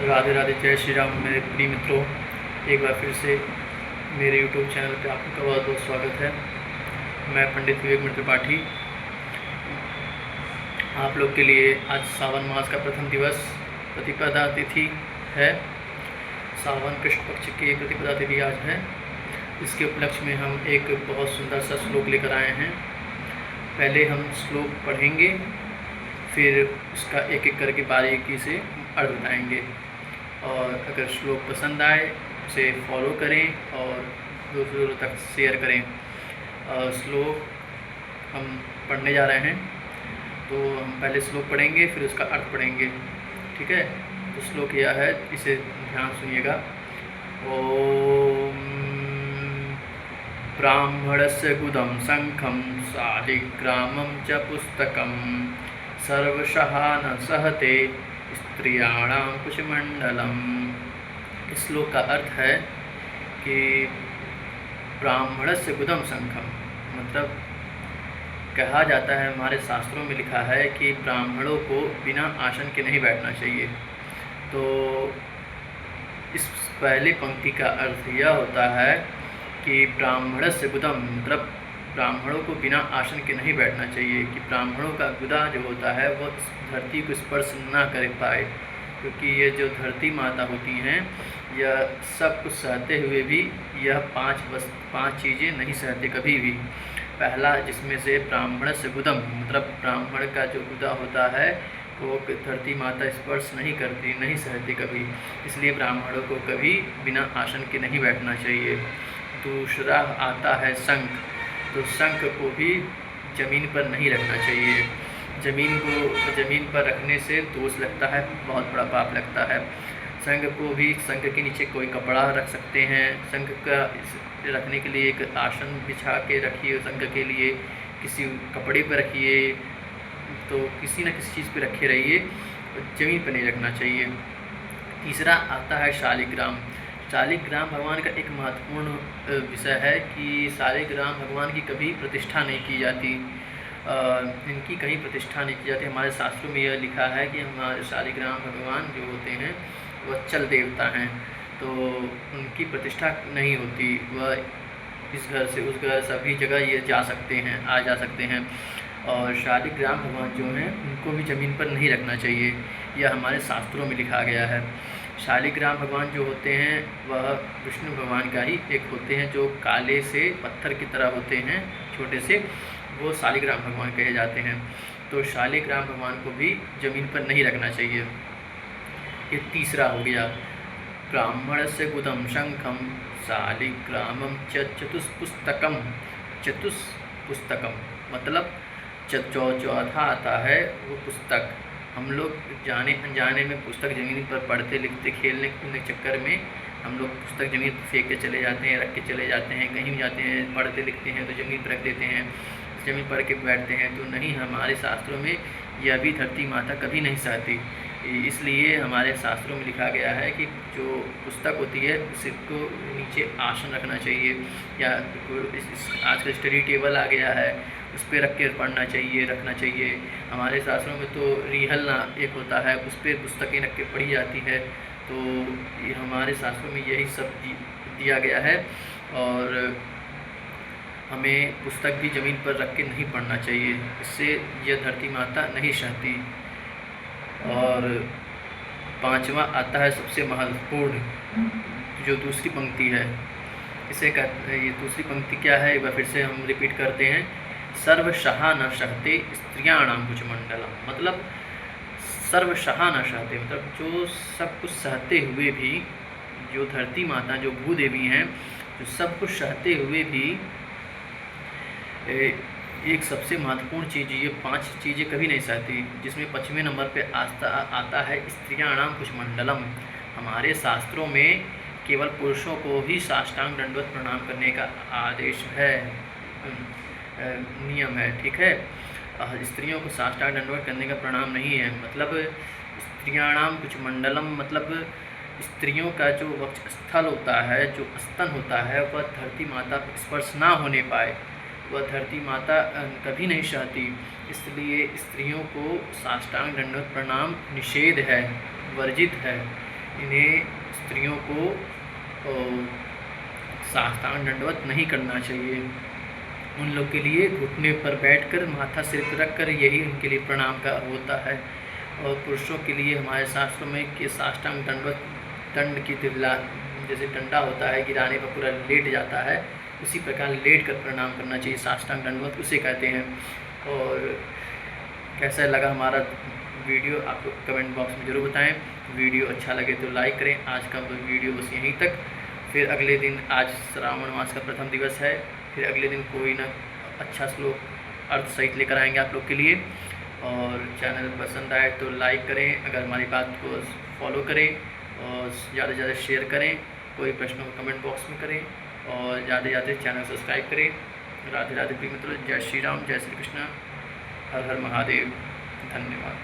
राधे राधे, जय श्री राम। मेरे प्रिय मित्रों, एक बार फिर से मेरे यूट्यूब चैनल पे आपका बहुत बहुत स्वागत है। मैं पंडित विवेक मित्र पाठी आप लोग के लिए आज सावन मास का प्रथम दिवस प्रतिपदा तिथि है। सावन कृष्ण पक्ष की प्रतिपदा तिथि आज है। इसके उपलक्ष्य में हम एक बहुत सुंदर सा श्लोक लेकर आए हैं। पहले हम श्लोक पढ़ेंगे, फिर उसका एक एक करके बारीकी से अर्थ बताएंगे। और अगर श्लोक पसंद आए उसे फॉलो करें और दूसरों तक शेयर करें। श्लोक हम पढ़ने जा रहे हैं, तो हम पहले श्लोक पढ़ेंगे, फिर उसका अर्थ पढ़ेंगे, ठीक है। तो श्लोक यह है, इसे ध्यान सुनिएगा। ओम ब्राह्मणस्य गुदं शंखं शालिग्रामं च पुस्तकं सर्वशः न सहते स्त्रियाणां कुशमंडलम। इस श्लोक का अर्थ है कि ब्राह्मणस्य गुदं शंखम, मतलब कहा जाता है, हमारे शास्त्रों में लिखा है कि ब्राह्मणों को बिना आसन के नहीं बैठना चाहिए। तो इस पहली पंक्ति का अर्थ यह होता है कि ब्राह्मणस्य गुदम, मतलब ब्राह्मणों को बिना आसन के नहीं बैठना चाहिए। कि ब्राह्मणों का गुदा जो होता है वह धरती को स्पर्श ना कर पाए, क्योंकि ये जो धरती माता होती हैं यह सब कुछ सहते हुए भी यह पांच चीज़ें नहीं सहते कभी भी। पहला जिसमें से ब्राह्मण से गुदम, मतलब ब्राह्मण का जो गुदा होता है वो धरती माता स्पर्श नहीं करती, नहीं सहती कभी, इसलिए ब्राह्मणों को कभी बिना आसन के नहीं बैठना चाहिए। दूसरा आता है शंख। तो शंख को भी ज़मीन पर नहीं रखना चाहिए। ज़मीन पर रखने से दोष लगता है, बहुत बड़ा पाप लगता है। शंख को भी, शंख के नीचे कोई कपड़ा रख सकते हैं। शंख का रखने के लिए एक आसन बिछा के रखिए, शंख के लिए किसी कपड़े पर रखिए, तो किसी न किसी चीज़ पे रखे रहिए, ज़मीन पर नहीं रखना चाहिए। तीसरा आता है शालिग्राम। शालिग्राम भगवान का एक महत्वपूर्ण विषय है कि शालिग्राम भगवान की कभी प्रतिष्ठा नहीं की जाती, इनकी कहीं प्रतिष्ठा नहीं की जाती। हमारे शास्त्रों में यह लिखा है कि हमारे शालिग्राम भगवान जो होते हैं वह चल देवता हैं, तो उनकी प्रतिष्ठा नहीं होती। वह इस घर से उस घर सभी जगह ये जा सकते हैं, आ जा सकते हैं। और शालिग्राम भगवान जो हैं उनको भी ज़मीन पर नहीं रखना चाहिए, यह हमारे शास्त्रों में लिखा गया है। शालिग्राम भगवान जो होते हैं वह विष्णु भगवान का ही एक होते हैं, जो काले से पत्थर की तरह होते हैं, छोटे से, वो शालिग्राम भगवान कहे जाते हैं। तो शालिग्राम भगवान को भी ज़मीन पर नहीं रखना चाहिए। ये तीसरा हो गया। ब्राह्मण से गुदम शंखम शालिग्रामम चतुष्पुस्तकम। चतुष्पुस्तकम मतलब चौथा आता है वो पुस्तक। हम लोग जाने अनजाने में पुस्तक ज़मीन पर पढ़ते लिखते खेलने कूदने के चक्कर में हम लोग पुस्तक ज़मीन पर फेंक के चले जाते हैं, रख के चले जाते हैं। कहीं जाते हैं पढ़ते लिखते हैं तो ज़मीन पर रख देते हैं, ज़मीन पढ़ के बैठते हैं। तो नहीं, हमारे शास्त्रों में यह भी धरती माता कभी नहीं सहती, इसलिए हमारे शास्त्रों में लिखा गया है कि जो पुस्तक होती है उसको नीचे आसन रखना चाहिए, या आजकल स्टडी टेबल आ गया है उस पर रख के पढ़ना चाहिए, रखना चाहिए। हमारे शास्त्रों में तो रिहलना एक होता है, उस पर पुस्तकें रख के पढ़ी जाती है। तो ये हमारे शास्त्रों में यही सब दिया गया है, और हमें पुस्तक भी ज़मीन पर रख के नहीं पढ़ना चाहिए, इससे यह धरती माता नहीं सहती। और पांचवा आता है सबसे महत्वपूर्ण, जो दूसरी पंक्ति है। इसे कहते हैं, ये दूसरी पंक्ति क्या है, एक बार फिर से हम रिपीट करते हैं। सर्वशः न सहते स्त्रियाणाम कुचमंडलम, मतलब सर्वशः न सहते, मतलब जो सब कुछ सहते हुए भी, जो धरती माता, जो भूदेवी हैं, जो सब कुछ सहते हुए भी एक सबसे महत्वपूर्ण चीज़, ये 5 चीज़ें कभी नहीं सहती, जिसमें 5वें नंबर पे आता है स्त्रियाणाम कुचमंडलम। हमारे शास्त्रों में केवल पुरुषों को ही साष्टांग दंडवत प्रणाम करने का आदेश है, नियम है, ठीक है। स्त्रियों को साष्टांग दंडवत करने का प्रणाम नहीं है। मतलब स्त्रियाणाम कुचमंडलम, मतलब स्त्रियों का जो वक्षस्थल होता है, जो स्तन होता है, वह धरती माता स्पर्श ना होने पाए, वह धरती माता कभी नहीं सहती। इसलिए स्त्रियों को साष्टांग दंडवत प्रणाम निषेध है, वर्जित है। इन्हें स्त्रियों को साष्टांग दंडवत नहीं करना चाहिए। उन लोग के लिए घुटने पर बैठकर माथा सिर पर रख कर यही उनके लिए प्रणाम का होता है। और पुरुषों के लिए हमारे शास्त्रों में कि साष्टांग दंडवत, दंड की तिल्ला जैसे डंडा होता है गिराने पर पूरा लेट जाता है, उसी प्रकार लेट कर प्रणाम करना चाहिए। साष्टांग दंडवत उसे कहते हैं। और कैसा लगा हमारा वीडियो आप लोग कमेंट बॉक्स में ज़रूर बताएं। वीडियो अच्छा लगे तो लाइक करें। आज का वीडियो बस यहीं तक। फिर अगले दिन, आज श्रावण मास का प्रथम दिवस है, फिर अगले दिन कोई ना अच्छा श्लोक अर्थ सहित लेकर आएंगे आप लोग के लिए। और चैनल पसंद आए तो लाइक करें, अगर हमारी बात को फॉलो करें और ज़्यादा से ज़्यादा शेयर करें। कोई प्रश्न हो कमेंट बॉक्स में करें और ज़्यादा से ज़्यादा चैनल सब्सक्राइब करें। राधे राधे प्रिय मित्रों, जय श्री राम, जय श्री कृष्ण, हर हर महादेव, धन्यवाद।